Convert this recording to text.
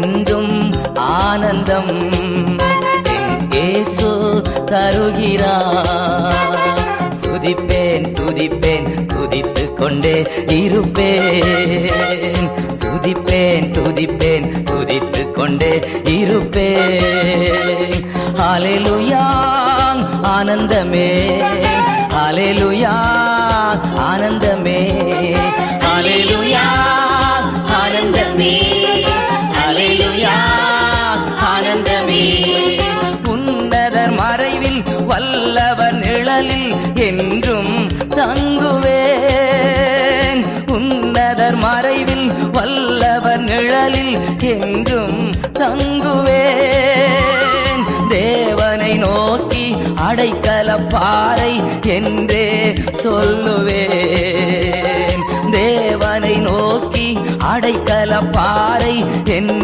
என்றும் ஆனந்தம் என் இயேசு தருகிறார். துதிப்பேன் துதிப்பேன் துதித்துக் கொண்டே இருப்பேன். துதிப்பேன் துதிப்பேன் துதித்துக் கொண்டே இருப்பேன். ஹல்லேலூயா ஆனந்தமே, ஹல்லேலூயா ஆனந்தமே, ஹல்லேலூயா ஆனந்தமே, ஹல்லேலூயா ஆனந்தமே. உன்னதர் மறைவில் வல்லவர் நிழலில் என்றும் தங்குவேன். உன்னதர் மறைவில் வல்லவர் நிழலில் என்றும் தங்குவேன். தேவனை நோக்கி அடைக்கலப்பாறை என்றே சொல்லுவேன். தேவனை நோக்கி அடைக்கலப்பாறை என்று